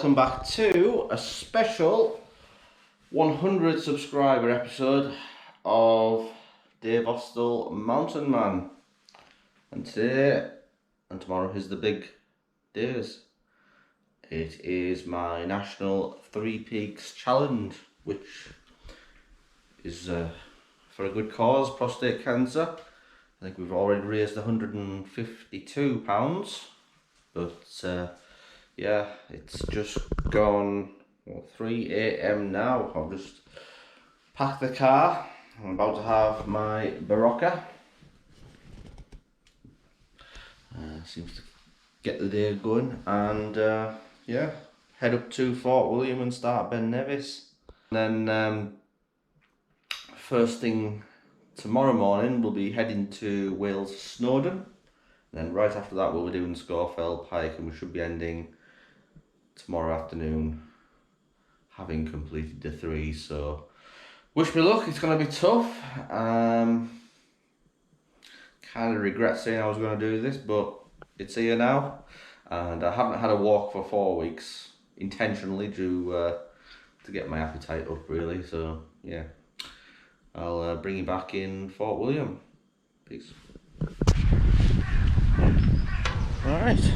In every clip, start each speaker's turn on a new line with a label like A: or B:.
A: welcome back to a special 100 subscriber episode of Dave Austell Mountain Man. And today and tomorrow is the big days. It is my National Three Peaks Challenge, which is for a good cause, prostate cancer. I think we've already raised £152, but yeah, it's just gone 3 AM now. I've just packed the car. I'm about to have my Barocca. Seems to get the day going, and yeah, head up to Fort William and start Ben Nevis. And then first thing tomorrow morning we'll be heading to Wales Snowdon. And then right after that we'll be doing Scafell Pike, and we should be ending tomorrow afternoon having completed the 3. So wish me luck, it's going to be tough. Kind of regret saying I was going to do this, but it's here now, and I haven't had a walk for 4 weeks intentionally to get my appetite up really. So yeah, I'll bring you back in Fort William. Peace. Alright,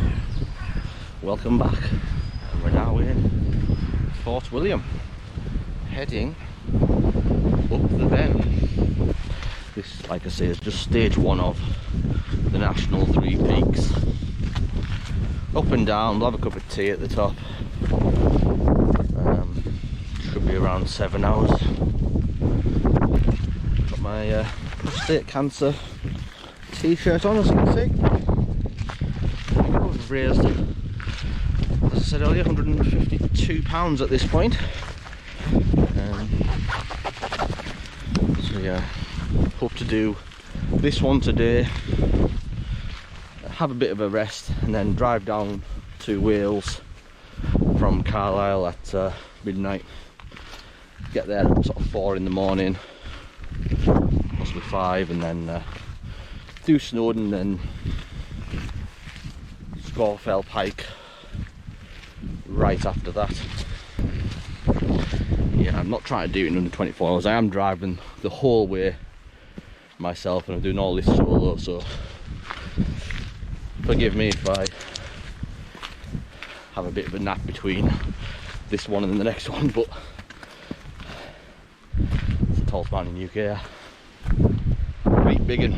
A: welcome back. And we're now in Fort William, heading up the Ben. This, like I say, is just stage 1 of the National Three Peaks. Up and down, we'll have a cup of tea at the top. Should be around 7 hours. Got my prostate cancer t-shirt on, as you can see. We've raised, as I said earlier, £152 at this point. So yeah, hope to do this one today, have a bit of a rest, and then drive down to Wales from Carlisle at midnight. Get there at sort of 4 in the morning, possibly 5, and then do Snowdon, then Scafell Pike right after that. Yeah, I'm not trying to do it in under 24 hours. I am driving the whole way myself, and I'm doing all this solo, so forgive me if I have a bit of a nap between this one and the next one, but it's the tallest man in UK. Great big one.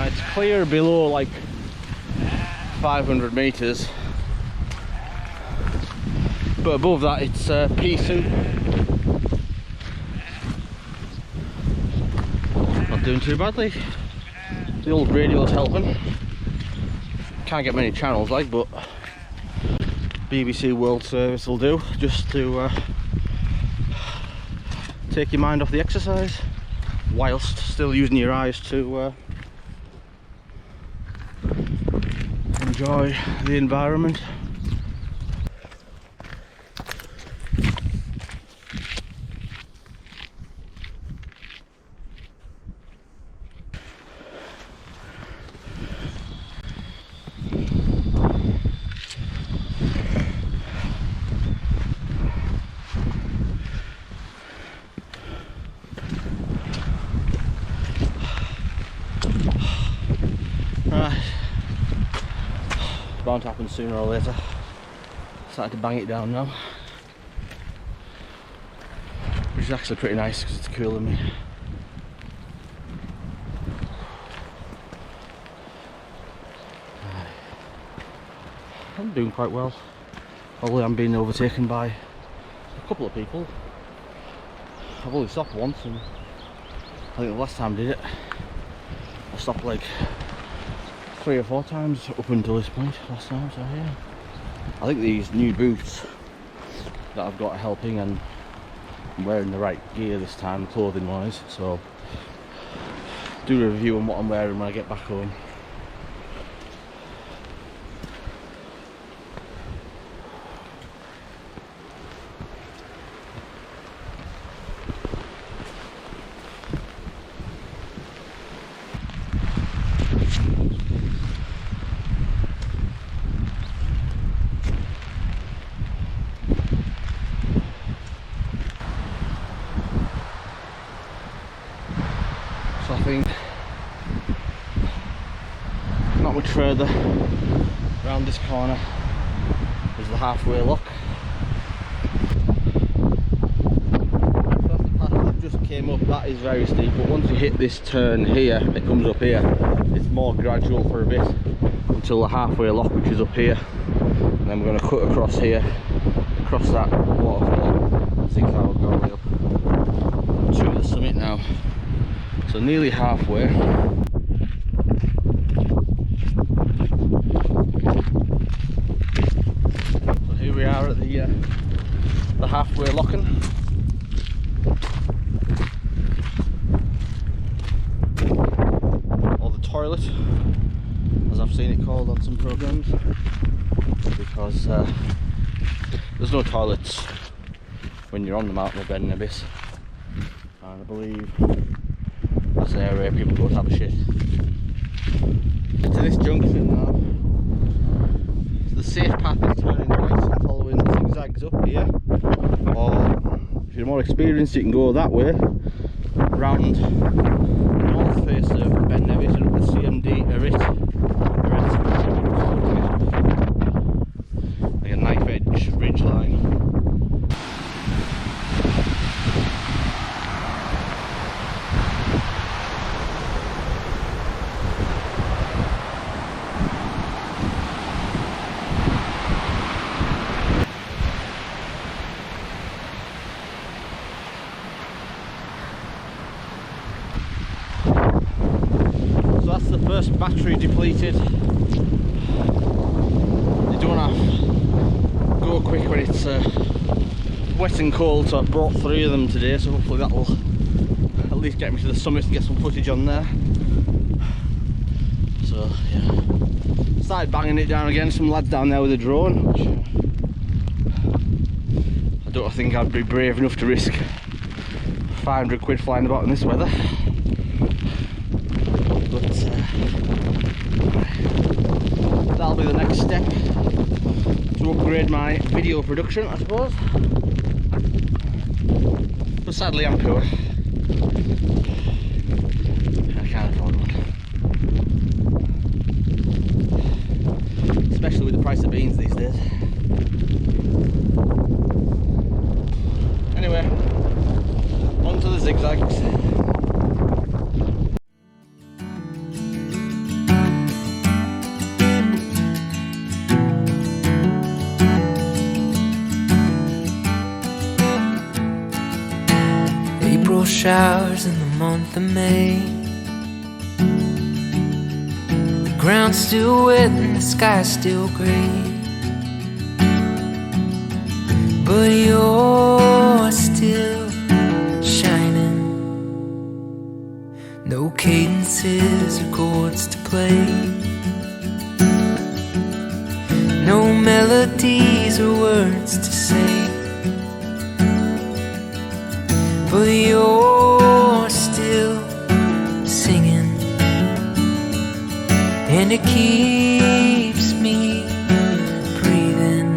A: It's clear below like 500 meters, but above that it's pea soup. Not doing too badly. The old radio's helping. Can't get many channels like, but BBC World Service will do, just to take your mind off the exercise whilst still using your eyes to enjoy the environment. Right. Bound to happen sooner or later. Starting to bang it down now, which is actually pretty nice because it's cooling me. I'm doing quite well, although I'm being overtaken by a couple of people. I've only stopped once, and I think the last time I did it, I stopped like 3 or 4 times up until this point last time. So yeah, I think these new boots that I've got are helping, and I'm wearing the right gear this time, clothing wise. So do a review on what I'm wearing when I get back home. think. Not much further around this corner is the halfway lock. That's the path that just came up. That is very steep, but once you hit this turn here, it comes up here. It's more gradual for a bit until the halfway lock, which is up here, and then we're going to cut across here, across that waterfall, zigzag going up to the summit now. So nearly halfway. So here we are at the halfway lock-in. Or the toilet, as I've seen it called on some programs, because there's no toilets when you're on the mountain of Ben Nevis, and I believe that's the area people go to have a shit. To this junction now, so the safe path is turning right and following the zigzags up here, or if you're more experienced you can go that way round the north face of Ben Nevis and up the CMD like a knife edge ridge line. So that's the first battery depleted. You don't have to go quick when it's wet and cold, so I've brought 3 of them today, so hopefully that will at least get me to the summit and get some footage on there. So yeah, started banging it down again. Some lads down there with a drone, which I don't think I'd be brave enough to risk 500 quid flying about in this weather. But that'll be the next step to upgrade my video production, I suppose. But sadly I'm poor. I can't afford one. Especially with the price of beans these days. Anyway, on to the zigzags.
B: April showers in the month of May. The ground's still wet and the sky's still grey, but you're still shining. No cadences or chords to play, no melodies or words to say, but you're still singing, and it keeps me breathing.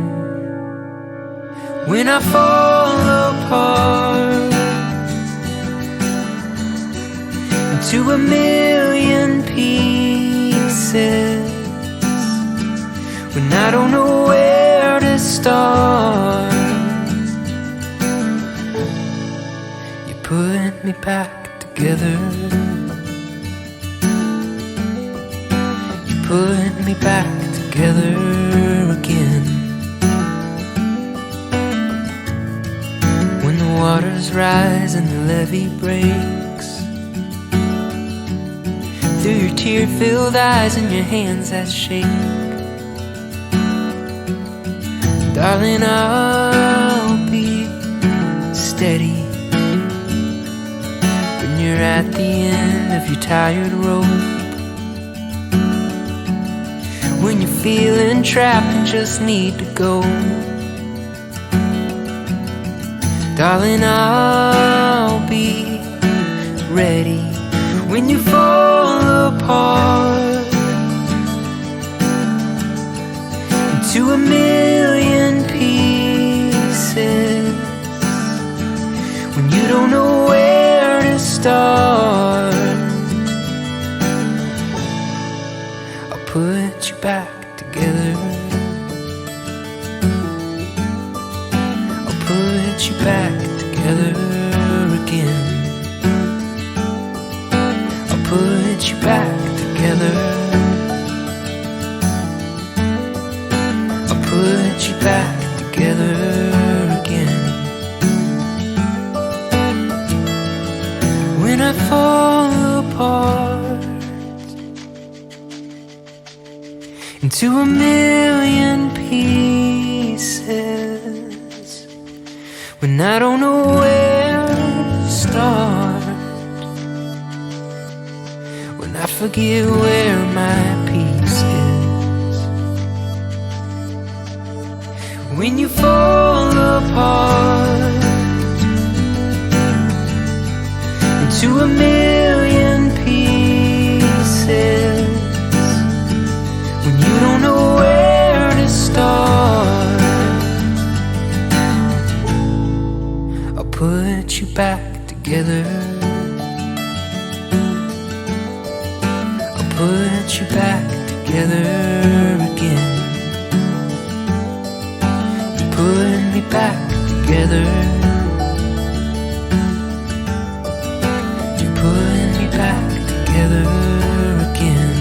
B: When I fall apart into a million pieces, when I don't know where to start, put me back together. You put me back together again. When the waters rise and the levee breaks, through your tear-filled eyes and your hands that shake, darling, I'll be steady. You're at the end of your tired rope, when you're feeling trapped and just need to go, darling, I'll be ready. When you fall apart into a million pieces, when you don't know where to start, back together. I'll put you back together again. I'll put you back together. I'll put you back together again. When I fall apart into a million pieces, when I don't know where to start, when I forget where my peace is, when you fall apart into a million pieces, when you don't know where to start, I'll put you back together. I'll put you back together again. You put me back together. You put me back together again.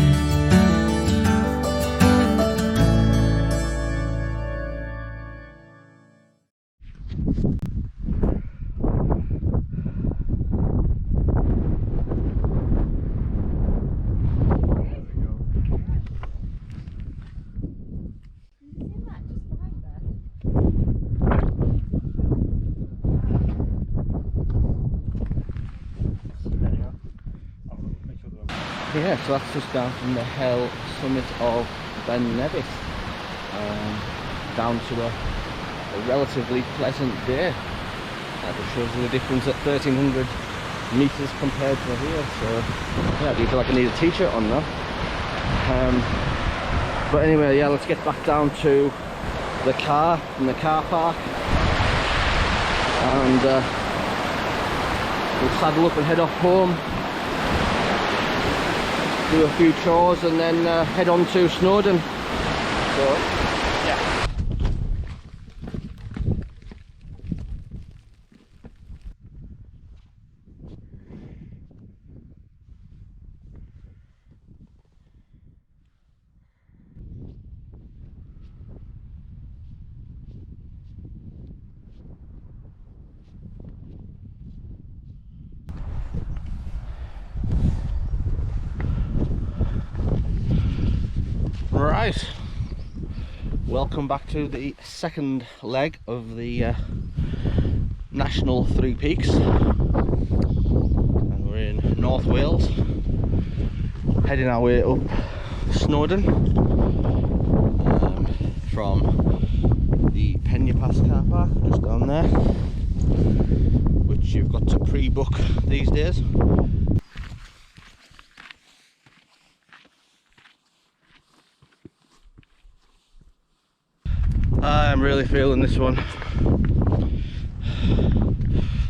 A: Yeah, so that's just down from the hill summit of Ben Nevis, down to a relatively pleasant day. That just shows you the difference at 1300 metres compared to here. So yeah, I do feel like I need a t-shirt on now. But anyway, yeah, let's get back down to the car in the car park, and we'll saddle up and head off home, do a few chores, and then head on to Snowdon. So yeah. Right, welcome back to the second leg of the National Three Peaks, and we're in North Wales, heading our way up Snowdon from the Penya Pass car park just down there, which you've got to pre-book these days. I'm really feeling this one. I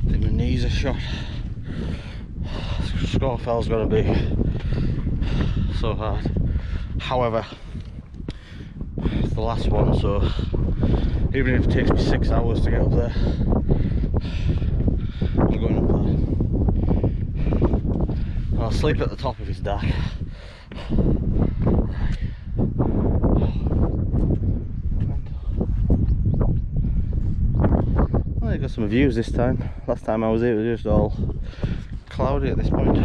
A: think my knees are shot. Scafell's gonna be so hard. However, it's the last one, so even if it takes me 6 hours to get up there, I'm going up there. I'll sleep at the top if it's dark. I got some views this time. Last time I was here it was just all cloudy at this point.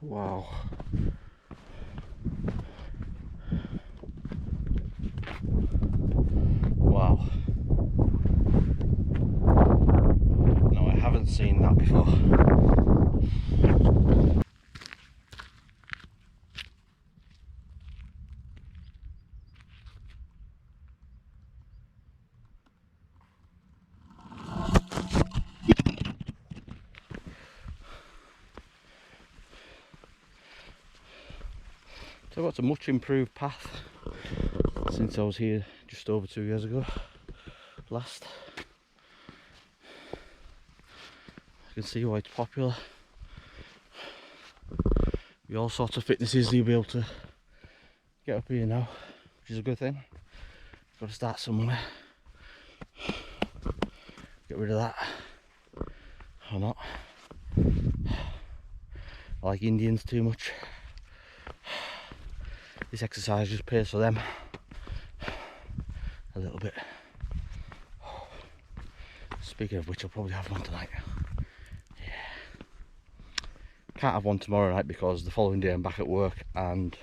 A: Wow. Wow. No, I haven't seen that before. So that's a much improved path since I was here just over 2 years ago last. You can see why it's popular. With all sorts of fitnesses you'll be able to get up here now, which is a good thing. Got to start somewhere. Get rid of that or not. I like Indians too much. This exercise just pays for them a little bit. Speaking of which, I'll probably have one tonight. Yeah. Can't have one tomorrow night because the following day I'm back at work and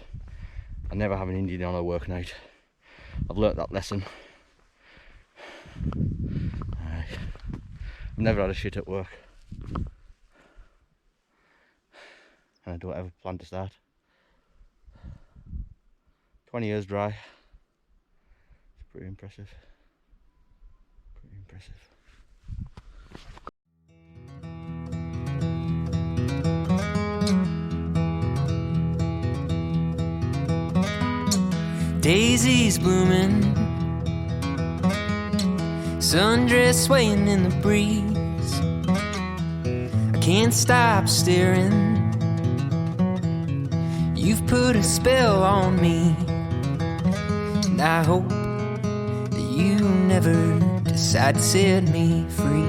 A: I never have an Indian on a work night. I've learnt that lesson. I've never had a shit at work. And I don't ever plan to start. 20 years dry. It's pretty impressive. Pretty impressive.
B: Daisies blooming, sundress swaying in the breeze. I can't stop staring. You've put a spell on me, and I hope that you never decide to set me free.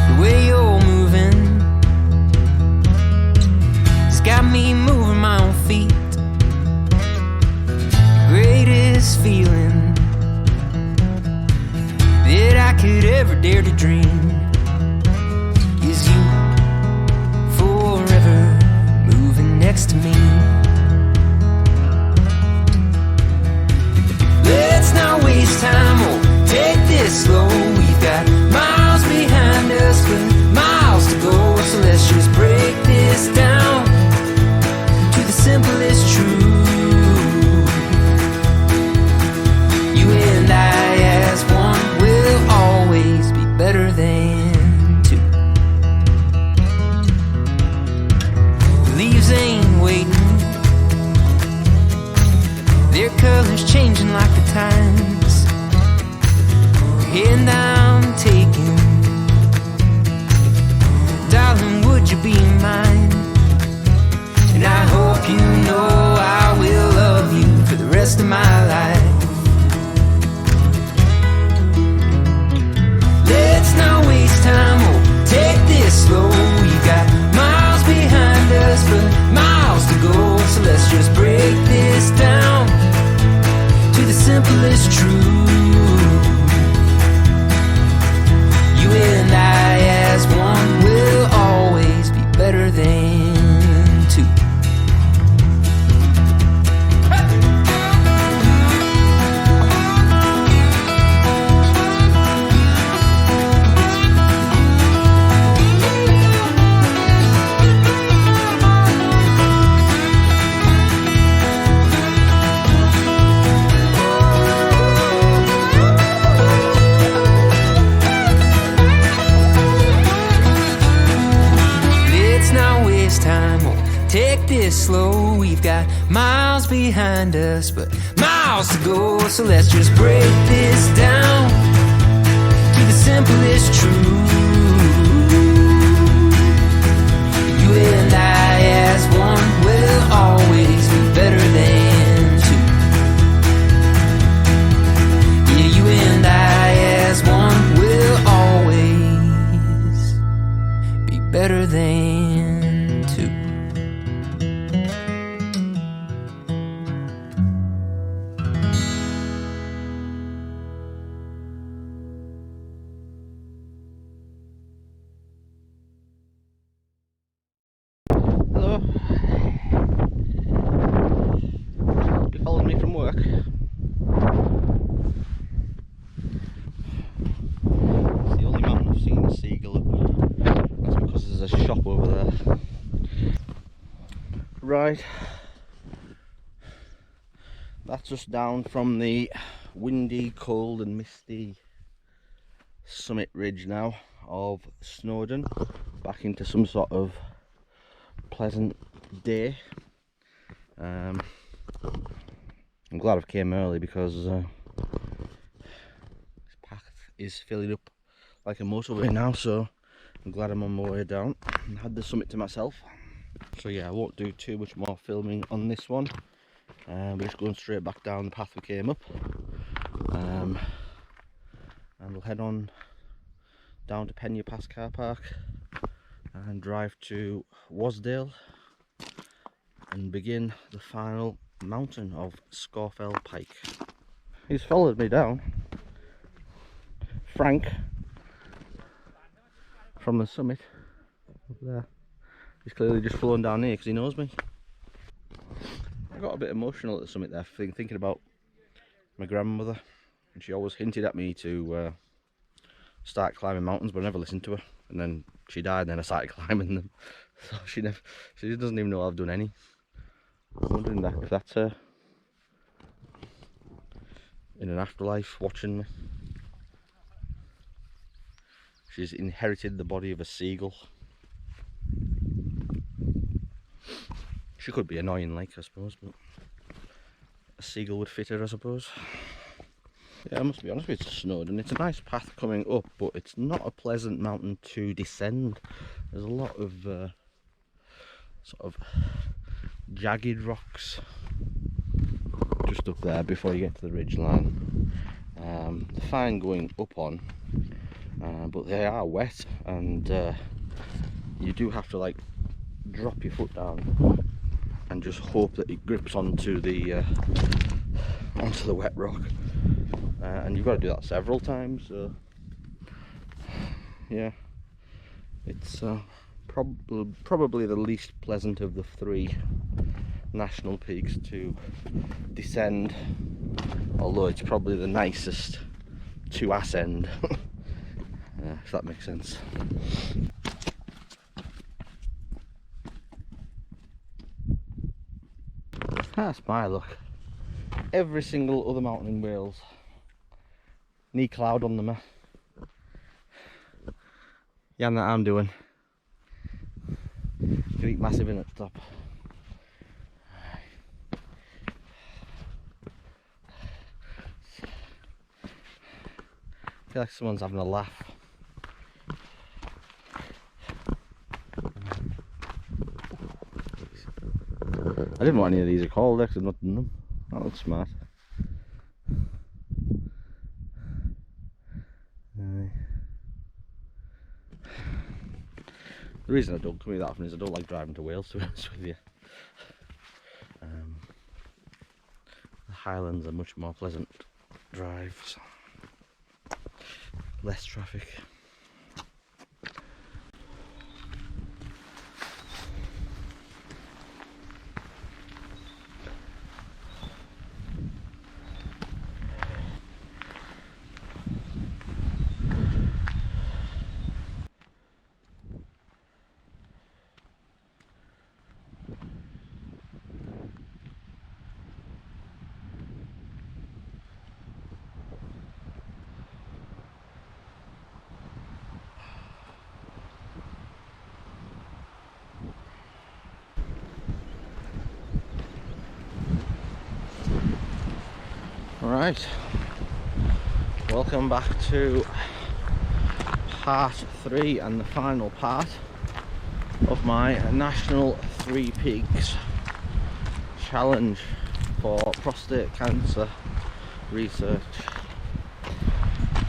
B: The way you're moving has got me moving my own feet. The greatest feeling that I could ever dare to dream is you forever moving next to me. Let's not waste time, oh, take this slow. We've got miles behind us, but miles to go. So let's just break this down to the simplest truth. You and I as one will always be better than two. The leaves ain't waiting, their colors changing like the times. And I'm taking, darling, would you be mine? And I hope you know I will love you for the rest of my life. Let's not waste time, oh, take this slow. We've got miles behind us, but miles to go. So let's just break this down to the simplest truth. You and I as one will always be better than two. Take this slow, we've got miles behind us, but miles to go. So let's just break this down to the simplest truth. You and I as one will always be better than two. Yeah, you and I as one will always be better than two.
A: You followed me from work. It's the only mountain I've seen a seagull up. That's because there's a shop over there. Right. That's us down from the windy, cold and misty summit ridge now of Snowdon back into some sort of pleasant day. I'm glad I've came early because this path is filling up like a motorway now, so I'm glad I'm on my way down and had the summit to myself. So yeah, I won't do too much more filming on this one. We're just going straight back down the path we came up, and we'll head on down to Penya Pass car park and drive to Wasdale and begin the final mountain of Scafell Pike. He's followed me down, Frank, from the summit up there. He's clearly just flown down here because he knows me. I got a bit emotional at the summit there, thinking about my grandmother, and she always hinted at me to start climbing mountains, but I never listened to her. And then she died, and then I started climbing them. So she doesn't even know I've done any. I'm wondering if that's her in an afterlife watching me. She's inherited the body of a seagull. She could be annoying, like, I suppose, but a seagull would fit her, I suppose. Yeah, I must be honest with you, Snowdon. It's a nice path coming up, but it's not a pleasant mountain to descend. There's a lot of sort of jagged rocks just up there before you get to the ridge line. They're fine going up on, but they are wet, and you do have to like drop your foot down and just hope that it grips onto the wet rock, and you've got to do that several times. So yeah, it's probably the least pleasant of the three national peaks to descend, although it's probably the nicest to ascend. If that makes sense. That's my luck. Every single other mountain in Wales, knee cloud on them. Yeah, that I'm doing. Feet massive in at the top. I feel like someone's having a laugh. I didn't know what any of these are called because I've not done them. That looks smart. The reason I don't come here that often is I don't like driving to Wales, to be honest with you. The Highlands are much more pleasant drives, less traffic. Right, welcome back to part 3 and the final part of my National 3 Peaks challenge for prostate cancer research.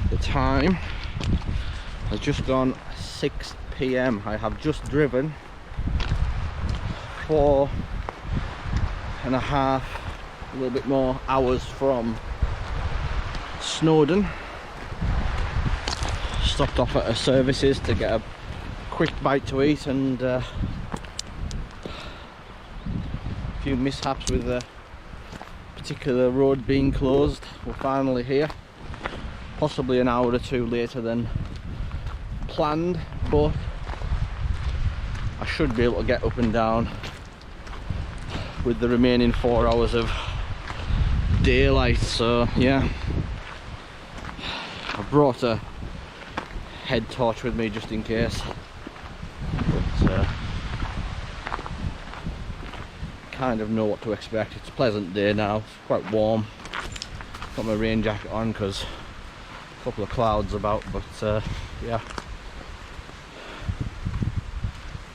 A: The time has just gone 6 PM. I have just driven 4.5, a little bit more hours from Snowdon. Stopped off at a services to get a quick bite to eat, and a few mishaps with the particular road being closed. We're finally here, possibly an hour or two later than planned, but I should be able to get up and down with the remaining 4 hours of daylight. So yeah, I brought a head torch with me just in case, but kind of know what to expect. It's a pleasant day now, it's quite warm. Got my rain jacket on because a couple of clouds about, but yeah.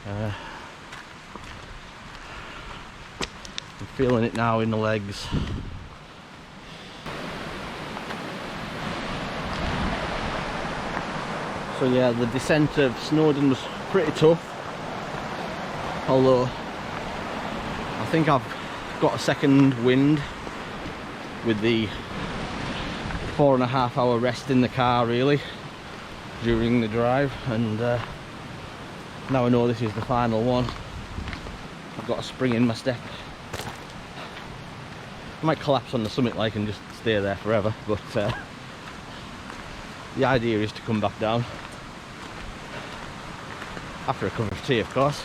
A: I'm feeling it now in the legs. So yeah, the descent of Snowdon was pretty tough, although I think I've got a second wind with the 4.5 hour rest in the car really during the drive, and now I know this is the final one. I've got a spring in my step. I might collapse on the summit like and just stay there forever, but the idea is to come back down after a cup of tea, of course.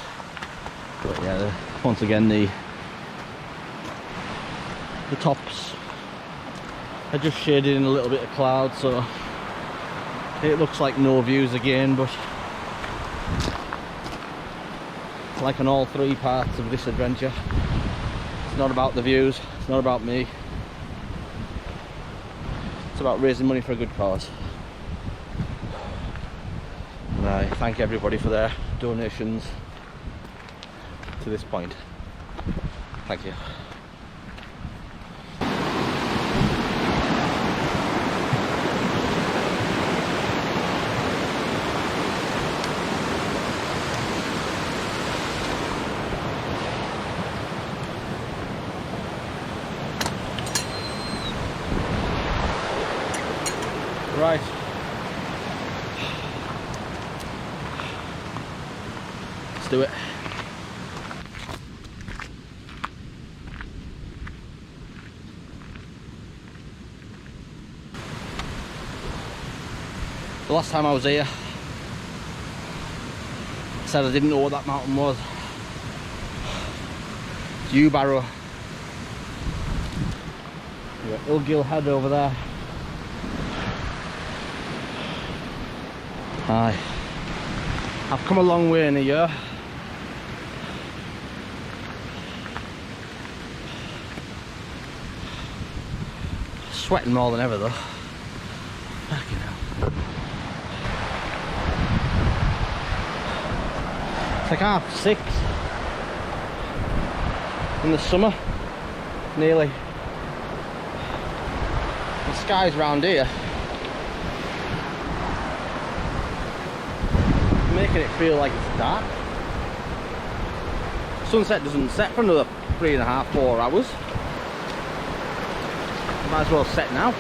A: But yeah, once again the tops are just shaded in a little bit of cloud, so it looks like no views again, but like on all three parts of this adventure, it's not about the views, it's not about me, it's about raising money for a good cause. And I thank everybody for their donations to this point. Thank you. Right. Let's do it. The last time I was here, I said I didn't know what that mountain was. It's Barrow. You've got Ilgill Head over there. Aye. I've come a long way in a year. Sweating more than ever though. Fucking hell. It's like 6:30 in the summer, nearly. The skies round here making it feel like it's dark. Sunset doesn't set for another 3.5, 4 hours. Might as well set now.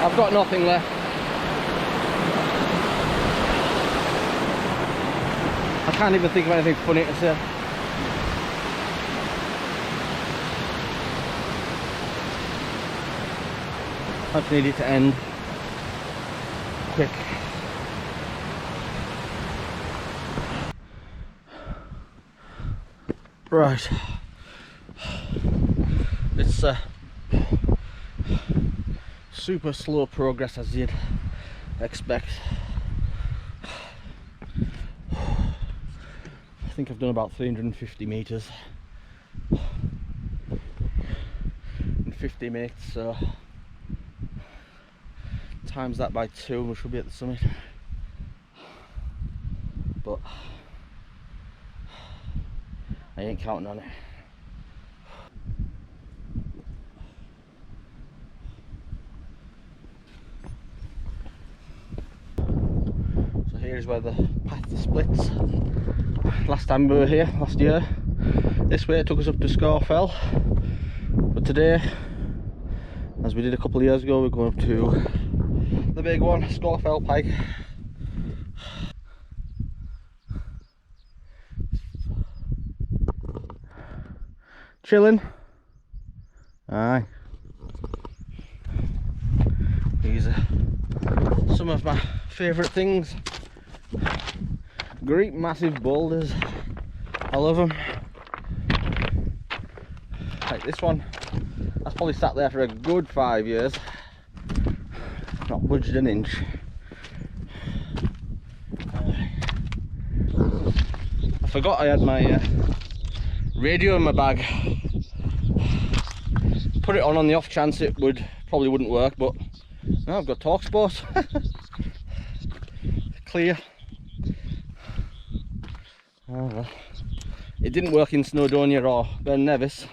A: I've got nothing left. I can't even think of anything funny to say. I just need it to end quick. Right. It's super slow progress as you'd expect. I think I've done about 350 meters in 50 minutes, so times that by 2 and we should be at the summit. But I ain't counting on it. So here is where the path splits. Last time we were here, last year, this way it took us up to Scafell, but today, as we did a couple of years ago, we're going up to the big one, Scafell Pike. Chilling. Aye. These are some of my favourite things. Great massive boulders. I love them. Like this one, that's probably sat there for a good 5 years. budged an inch. I forgot I had my radio in my bag. Put it on the off chance it probably wouldn't work, but now I've got TalkSport. Clear. Oh well. It didn't work in Snowdonia or Ben Nevis,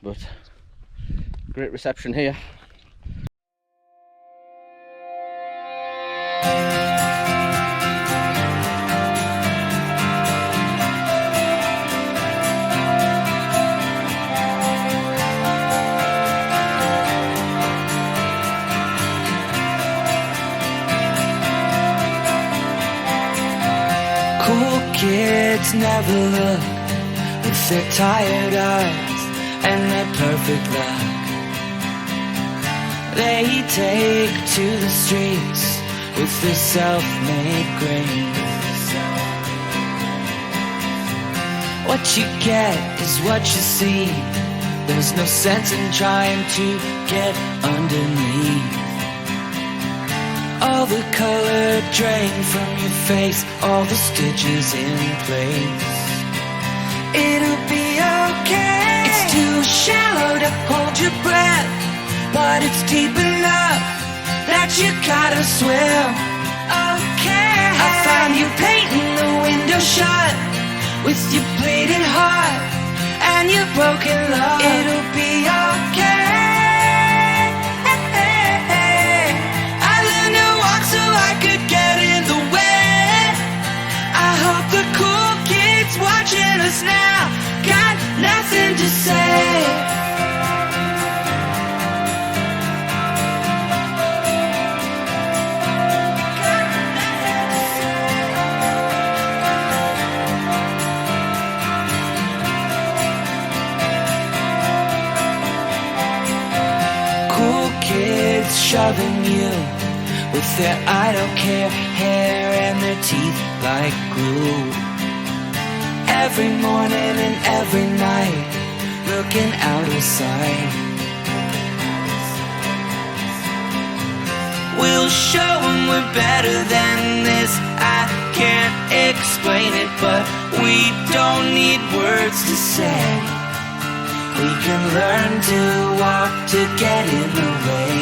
A: but great reception here.
B: Cool kids never look with their tired eyes and their perfect luck. They take to the streets with their self-made grace. What you get is what you see. There's no sense in trying to get underneath. All the color drained from your face, all the stitches in place. It'll be okay. It's too shallow to hold your breath, but it's deep enough that you gotta swim. Okay. I found you painting the window shut with your bleeding heart and your broken love. It'll be okay. Watching us now, got nothing to say. Cool kids shoving you with their I don't care hair and their teeth like glue. Every morning and every night, looking out of sight. We'll show them we're better than this. I can't explain it, but we don't need words to say. We can learn to walk to get in the way.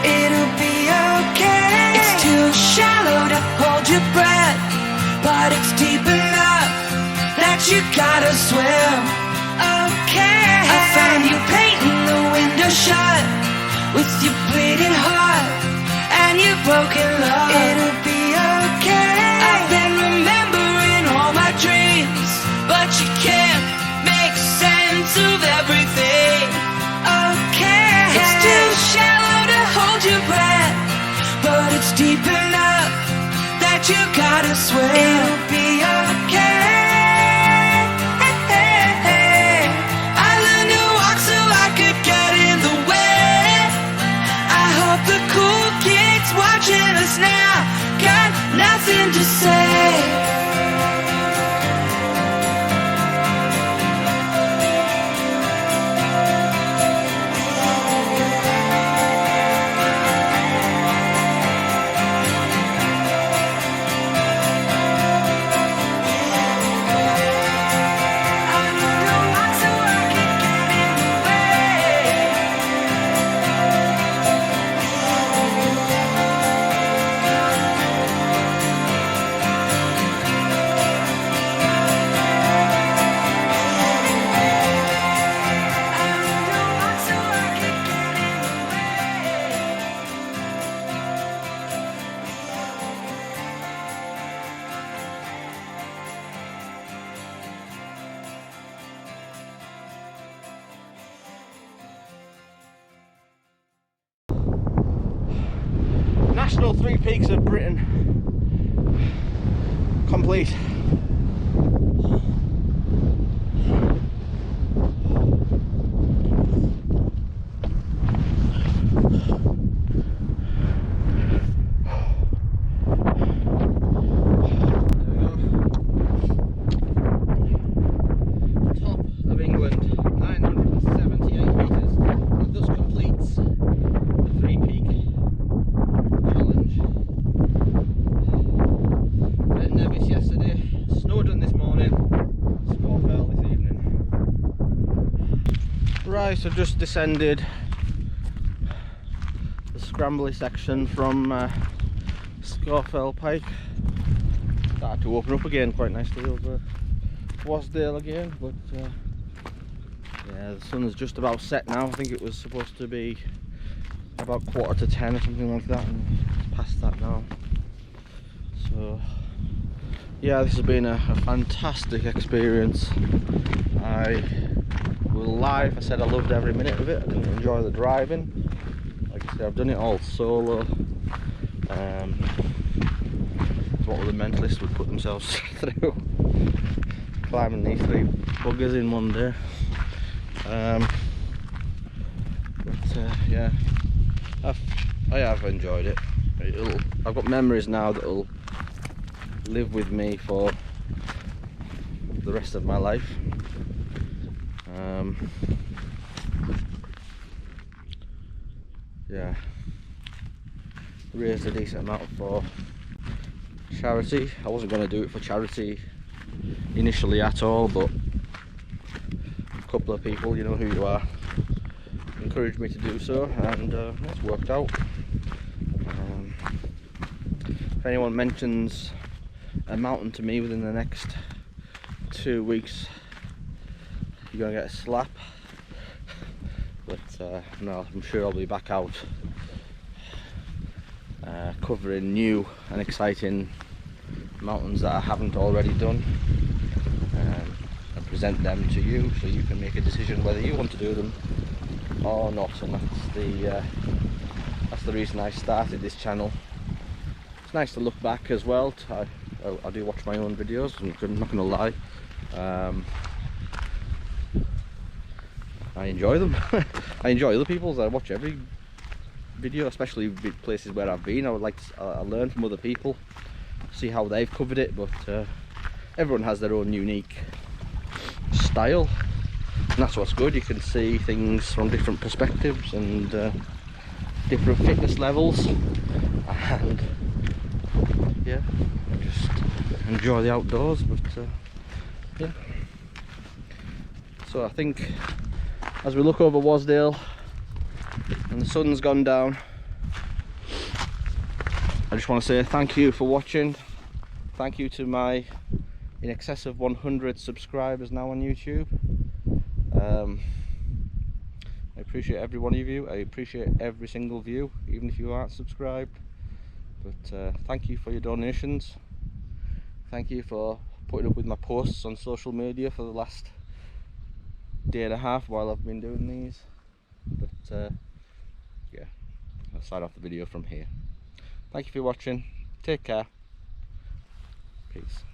B: It'll be okay. It's too shallow to hold your breath, but it's deep enough that you gotta swim. Okay. I found you painting the window shut with your bleeding heart and your broken love. It'll be okay. I've been remembering all my dreams, but you can't make sense of everything. Okay. It's too shallow to hold your breath, but it's deep enough that you gotta swim. It'll be okay. I learned to walk so I could get in the way. I hope the cool kids watching us now got nothing to say.
A: National Three Peaks of Britain complete. Three Right, so just descended the scrambly section from Scafell Pike. Started to open up again quite nicely over Wasdale again, but yeah, the sun's just about set now. I think it was supposed to be about 10:15 or something like that, and it's past that now. So yeah, this has been a fantastic experience. I will lie if I said I loved every minute of it. I didn't enjoy the driving. Like I said, I've done it all solo. It's what the mentalists would put themselves through, climbing these 3 buggers in one day. Yeah, I have enjoyed it. I've got memories now that'll live with me for the rest of my life. Yeah, raised a decent amount for charity. I wasn't going to do it for charity initially at all, but a couple of people, you know who you are, encouraged me to do so, and it's worked out. If anyone mentions a mountain to me within the next 2 weeks, you're gonna get a slap. But no, I'm sure I'll be back out covering new and exciting mountains that I haven't already done, and present them to you so you can make a decision whether you want to do them or not. And that's the reason I started this channel. It's nice to look back as well. I do watch my own videos, I'm not gonna lie. I enjoy them. I enjoy other people's. I watch every video, especially places where I've been. I learn from other people, see how they've covered it, but everyone has their own unique style, and that's what's good. You can see things from different perspectives and different fitness levels, and yeah, just enjoy the outdoors. But yeah, so I think as we look over Wasdale and the sun's gone down, I just want to say thank you for watching. Thank you to my in excess of 100 subscribers now on YouTube. I appreciate every one of you. I appreciate every single view, even if you aren't subscribed. But thank you for your donations. Thank you for putting up with my posts on social media for the last day and a half while I've been doing these. But yeah, I'll sign off the video from here. Thank you for watching. Take care. Peace.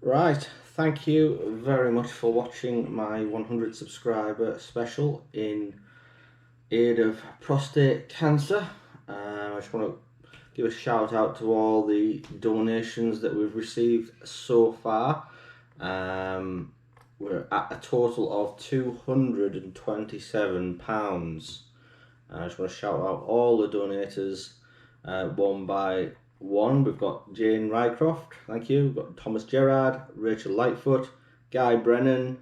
A: Right, thank you very much for watching my 100 subscriber special in aid of prostate cancer. I just want to give a shout out to all the donations that we've received so far. We're at a total of £227. I just want to shout out all the donators one by one. We've got Jane Rycroft, thank you. We've got Thomas Gerard, Rachel Lightfoot, Guy Brennan,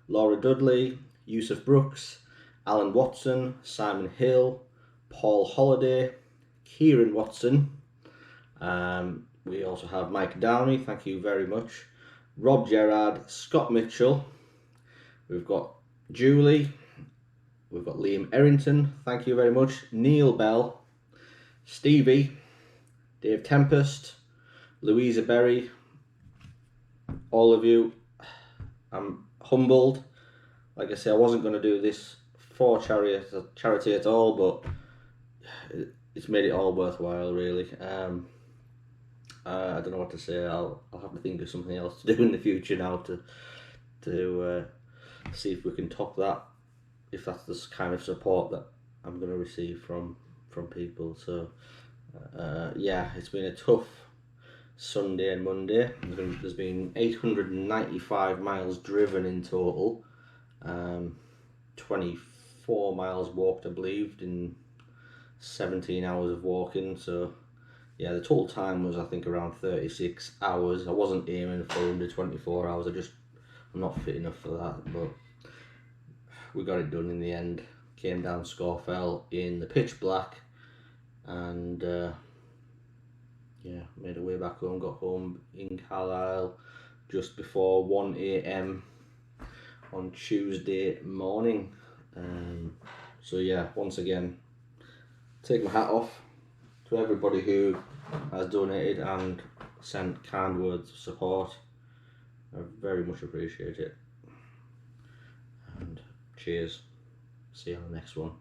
A: Laura Dudley, Yusuf Brooks, Alan Watson, Simon Hill, Paul Holliday, Kieran Watson. We also have Mike Downey, thank you very much. Rob Gerard, Scott Mitchell. We've got Julie. We've got Liam Errington, thank you very much. Neil Bell, Stevie, Dave Tempest, Louisa Berry. All of you, I'm humbled. Like I say, I wasn't going to do this for charity at all, but it's made it all worthwhile, really. I don't know what to say. I'll have to think of something else to do in the future now to see if we can top that, if that's the kind of support that I'm going to receive from people. So yeah, it's been a tough Sunday and Monday. There's been 895 miles driven in total, 24 miles walked, I believe, in 17 hours of walking. So yeah, the total time was, I think, around 36 hours. I wasn't aiming for under 24 hours. I just I'm not fit enough for that, but we got it done in the end. Came down Scafell in the pitch black, and yeah, made our way back home. Got home in Carlisle just before 1 AM on Tuesday morning. So yeah, once again, take my hat off to everybody who has donated and sent kind words of support. I very much appreciate it. And cheers. See you on the next one.